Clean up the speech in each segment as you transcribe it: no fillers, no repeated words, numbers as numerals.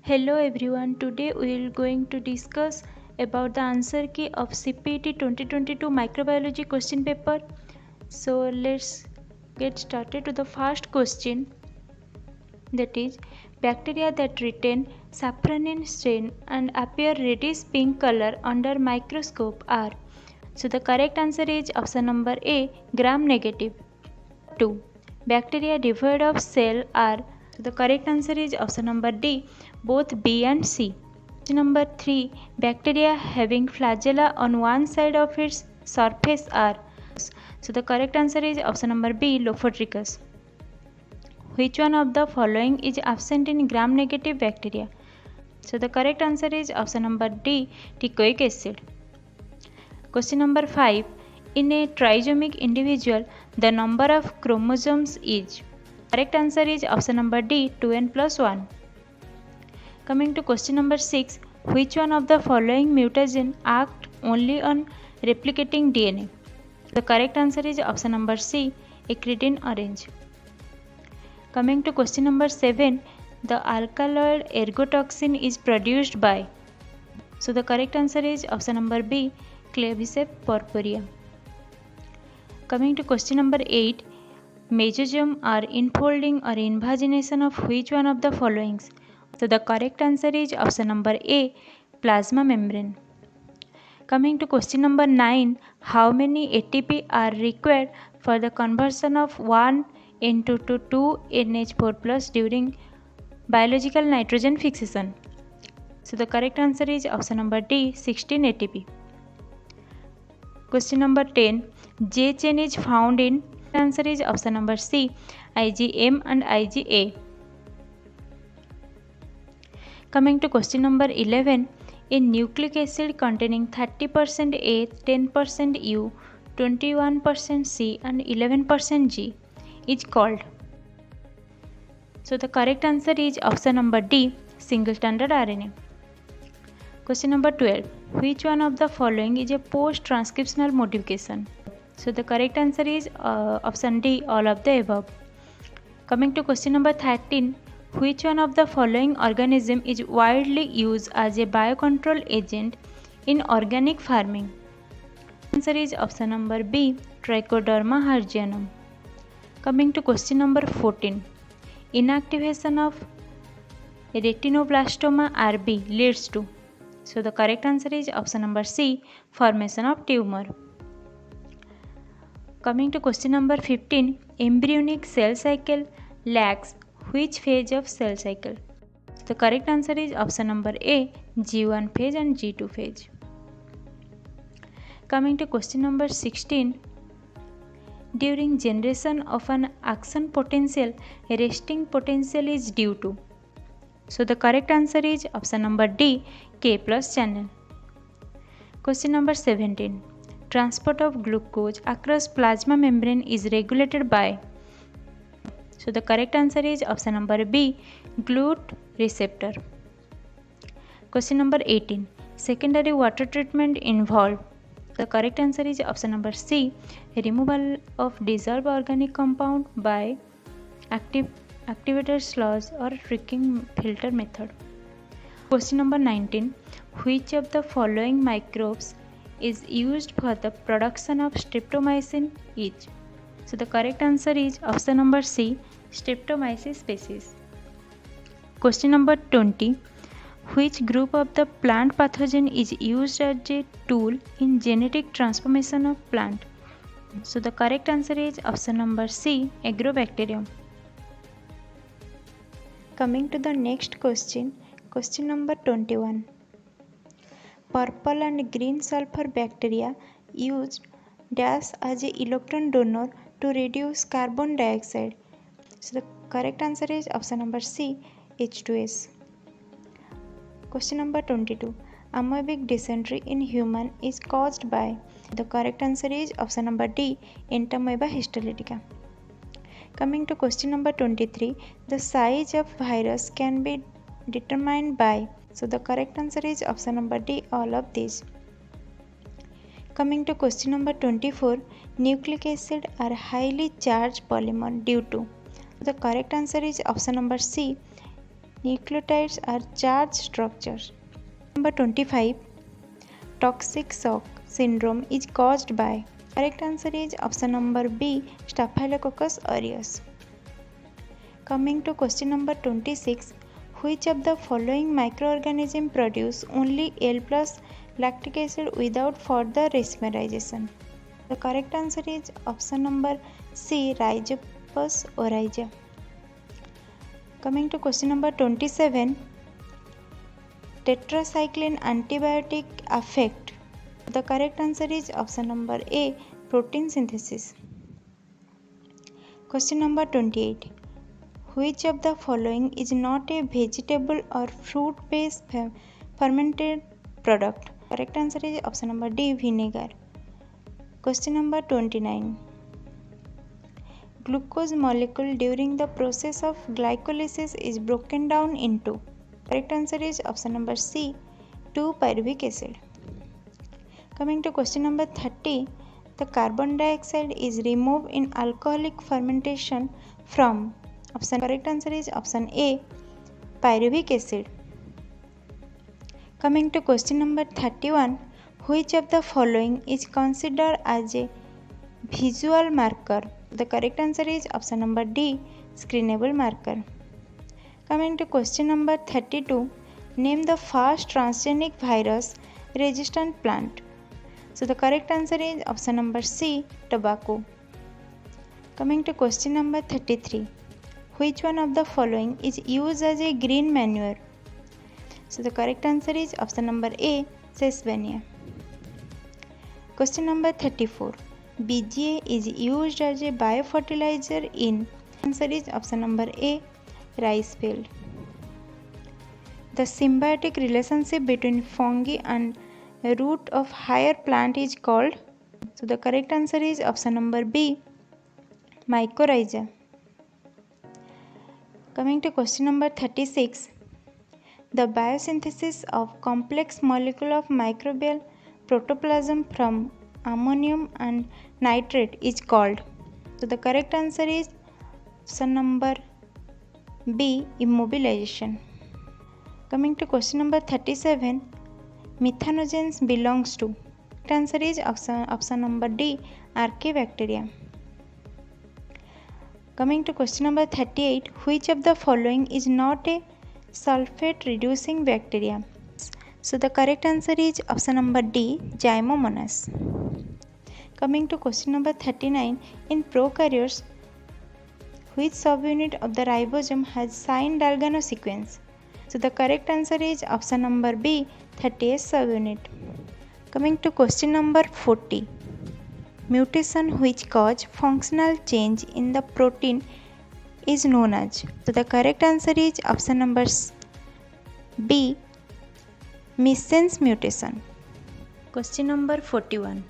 Hello everyone, today we will going to discuss about the answer key of CPT 2022 microbiology question paper. So let's get started to the first question, that is bacteria that retain safranin stain and appear reddish pink color under microscope are. So the correct answer is option number A, gram negative. 2. Bacteria devoid of cell are. So the correct answer is option number D, both B and C. Question number 3. Bacteria having flagella on one side of its surface are. So the correct answer is option number B, Lophotrichus. Which one of the following is absent in gram-negative bacteria? So the correct answer is option number D, teichoic acid. Question number 5. In a trisomic individual, the number of chromosomes is. Correct answer is option number D, 2n plus 1. Coming to question number 6. Which one of the following mutagen act only on replicating DNA? The correct answer is option number C, acridine orange. Coming to question number 7. The alkaloid ergotoxin is produced by. So the correct answer is option number B, Claviceps purpurea. Coming to question number 8. Mesosome are infolding or invagination of which one of the following? So the correct answer is option number A, plasma membrane. Coming to question number 9. How many ATP are required for the conversion of 1 N2 to 2 NH4 plus during biological nitrogen fixation? So the correct answer is option number D, 16 ATP. Question number 10. J chain is found in. Answer is option number C, IgM and IgA. Coming to question number 11. A nucleic acid containing 30% A, 10% U, 21% C and 11% G is called. So the correct answer is option number D, single stranded RNA. Question number 12. Which one of the following is a post-transcriptional modification? So the correct answer is option D, all of the above. Coming to question number 13. Which one of the following organism is widely used as a biocontrol agent in organic farming? Answer is option number B, Trichoderma hergianum. Coming to question number 14. Inactivation of retinoblastoma RB leads to. So the correct answer is option number C, formation of tumor. Coming to question number 15. Embryonic cell cycle lacks which phase of cell cycle? The correct answer is option number A, G1 phase and G2 phase. Coming to question number 16. During generation of an action potential, resting potential is due to. So the correct answer is option number D, K plus channel. Question number 17. Transport of glucose across plasma membrane is regulated by. So the correct answer is option number B, GLUT receptor. Question number 18. Secondary water treatment involved. The correct answer is option number C, removal of dissolved organic compound by activated sludge or tricking filter method. Question number 19. Which of the following microbes is used for the production of streptomycin is? So the correct answer is option number C, Streptomyces species. Question number 20. Which group of the plant pathogen is used as a tool in genetic transformation of plant? So the correct answer is option number C, Agrobacterium. Coming to the next question, question number 21. Purple and green sulfur bacteria use dash as a electron donor to reduce carbon dioxide. So the correct answer is option number C, H2S. Question number 22. Amoebic dysentery in human is caused by. The correct answer is option number D, Entamoeba histolytica. Coming to question number 23. The size of virus can be determined by. So the correct answer is option number D, all of these. Coming to question number 24. Nucleic acid are highly charged polymer due to. The correct answer is option number C, Nucleotides are charged structures. Number 25. Toxic shock syndrome is caused by. Correct answer is option number B, Staphylococcus aureus. Coming to question number 26. Which of the following microorganisms produce only L plus lactic acid without further racemarization? The correct answer is option number C, Rhizopus oryza. Coming to question number 27. Tetracycline antibiotic affect. The correct answer is option number A, protein synthesis. Question number 28. Which of the following is not a vegetable or fruit based fermented product? Correct answer is option number D, vinegar. Question number 29. Glucose molecule during the process of glycolysis is broken down into. Correct answer is option number C, 2-pyruvic acid. Coming to question number 30. The carbon dioxide is removed in alcoholic fermentation from. Correct answer is option A, pyruvic acid. Coming to question number 31. Which of the following is considered as a visual marker? The correct answer is option number D, screenable marker. Coming to question number 32. Name the first transgenic virus resistant plant. So the correct answer is option number C, tobacco. Coming to question number 33. Which one of the following is used as a green manure? So the correct answer is option number A, sesbania. Question number 34. BGA is used as a biofertilizer in. Answer is option number A, rice field. The symbiotic relationship between fungi and root of higher plant is called. So the correct answer is option number B, mycorrhiza. Coming to question number 36. The biosynthesis of complex molecule of microbial protoplasm from ammonium and nitrate is called. So the correct answer is option number B, immobilization. Coming to question number 37. Methanogens belongs to. Correct answer is option number D, Archaebacteria. Coming to question number 38. Which of the following is not a sulfate reducing bacteria? So the correct answer is option number D, Zymomonas. Coming to question number 39. In prokaryotes, which subunit of the ribosome has signed Dalgano sequence? So the correct answer is option number B, 30th subunit. Coming to question number 40. Mutation which cause functional change in the protein is known as. So the correct answer is option number B, missense mutation. Question number 41.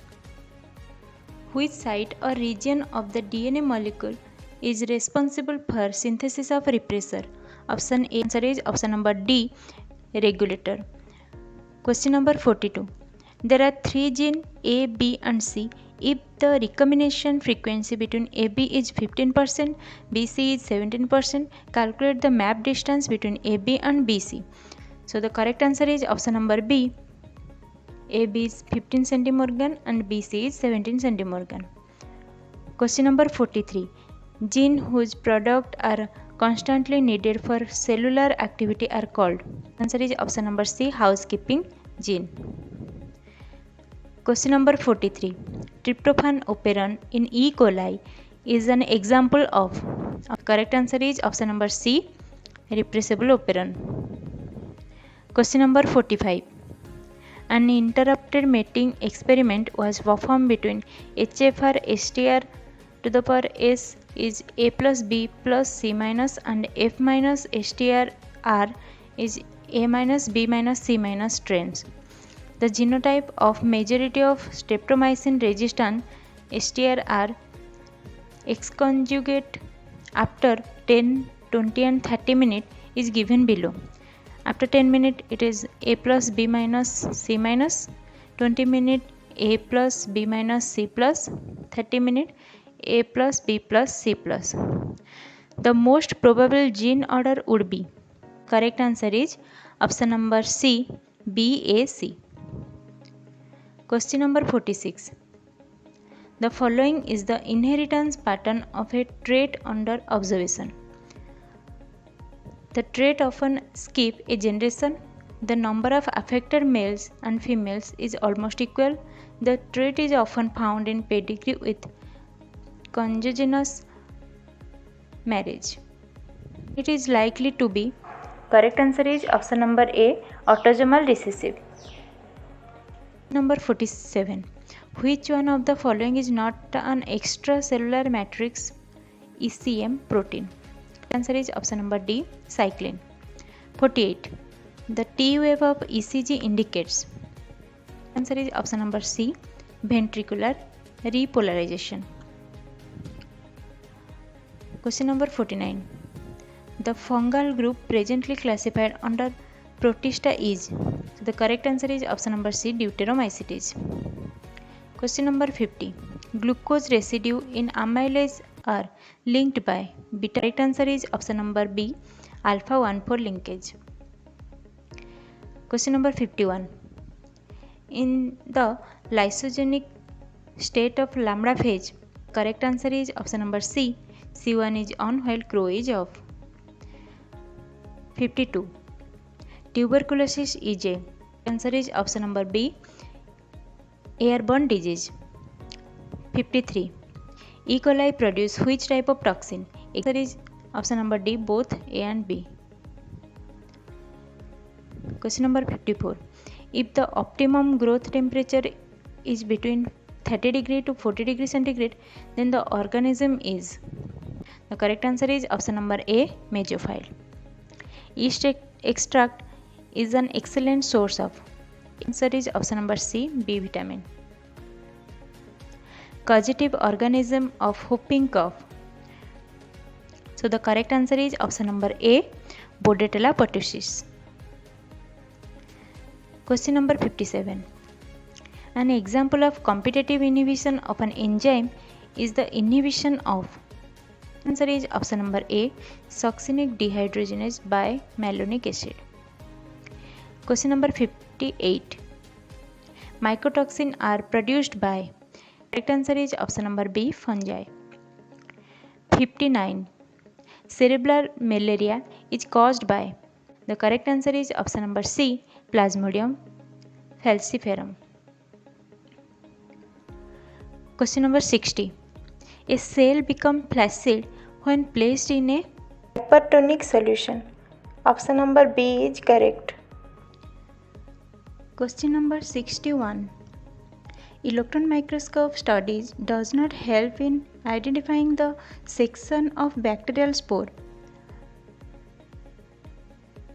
Which site or region of the DNA molecule is responsible for synthesis of repressor? Option A answer is option number D, regulator. Question number 42. There are 3 genes A, B and C. If the recombination frequency between AB is 15%, BC is 17%, calculate the map distance between AB and BC. So the correct answer is option number B. AB is 15 centimorgan and BC is 17 centimorgan. Question number 43. Genes whose products are constantly needed for cellular activity are called. Answer is option number C, housekeeping gene. Question number 43. Tryptophan operon in E. coli is an example of. Correct answer is option number C, repressible operon. Question number 45. An interrupted mating experiment was performed between HFR STR to the power S is A plus B plus C minus and F minus STR R is A minus B minus C minus strains. The genotype of majority of streptomycin resistant STR are X-conjugate after 10, 20 and 30 minutes is given below. After 10 minutes it is A plus B minus C minus, 20 minutes A plus B minus C plus, 30 minutes A plus B plus C plus. The most probable gene order would be. Correct answer is option number C, BAC. Question number 46. The following is the inheritance pattern of a trait under observation. The trait often skips a generation. The number of affected males and females is almost equal. The trait is often found in pedigree with consanguineous marriage. It is likely to be. Correct answer is option number A, autosomal recessive. Number 47. Which one of the following is not an extracellular matrix ECM protein? Answer is option number D, cyclin. 48. The T wave of ECG indicates. Answer is option number C, ventricular repolarization. Question number 49. The fungal group presently classified under Protista is. The correct answer is option number C, Deuteromycetes. Question number 50. Glucose residue in amylase are linked by beta. Correct answer is option number B, alpha 1,4 linkage. Question number 51. In the lysogenic state of lambda phase, correct answer is option number C, C1 is on while CRO is off. 52. Tuberculosis is a. Answer is option number B, airborne disease. 53. E. coli produce which type of toxin? Answer is option number D, both A and B. Question number 54. If the optimum growth temperature is between 30 degree to 40 degree centigrade, then the organism is. The correct answer is option number A, mesophile. Yeast extract is an excellent source of. Answer is option number C, B vitamin. Causative organism of whooping cough. So the correct answer is option number A, Bordetella pertussis. Question number 57. An example of competitive inhibition of an enzyme is the inhibition of. Answer is option number A, succinic dehydrogenase by malonic acid. Question number 58. Mycotoxin are produced by. Correct answer is option number B, fungi. 59. Cerebral malaria is caused by. The correct answer is option number C, Plasmodium falciparum. Question number 60. A cell becomes flaccid when placed in a hypertonic solution. Option number B is correct. Question number 61. Electron microscope studies does not help in identifying the section of bacterial spore.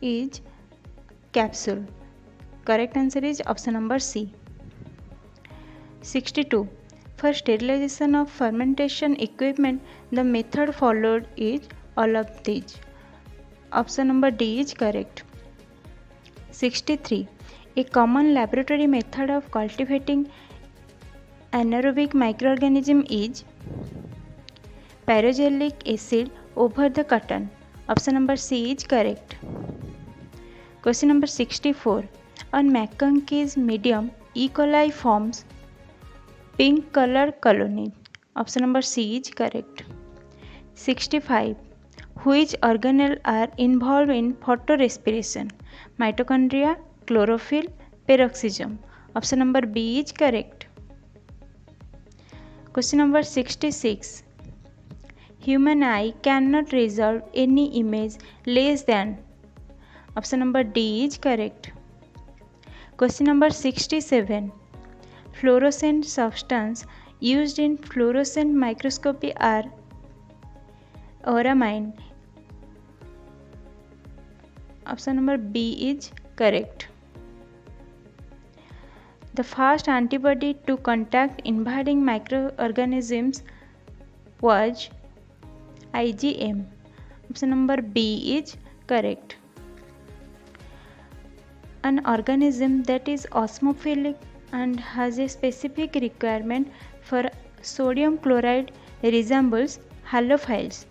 Is capsule. Correct answer is option number C. 62. For sterilization of fermentation equipment, the method followed is all of these. Option number D is correct. 63. A common laboratory method of cultivating anaerobic microorganism is pyrogallic acid over the cotton. Option number C is correct. Question number 64. On McConkey's medium, E. coli forms pink color colony. Option number C is correct. 65. Which organelle are involved in photorespiration? Mitochondria, chlorophyll, peroxisome. Option number B is correct. Question number 66. Human eye cannot resolve any image less than. Option number D is correct. Question number 67. Fluorescent substance used in fluorescent microscopy are auramine. Option number B is correct. The first antibody to contact invading microorganisms was IgM. Option number B is correct. An organism that is osmophilic and has a specific requirement for sodium chloride resembles halophiles.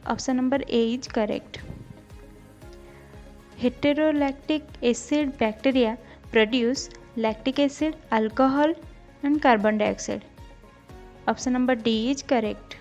Option number A is correct. Heterolactic acid bacteria produce lactic acid, alcohol and carbon dioxide. Option number D is correct.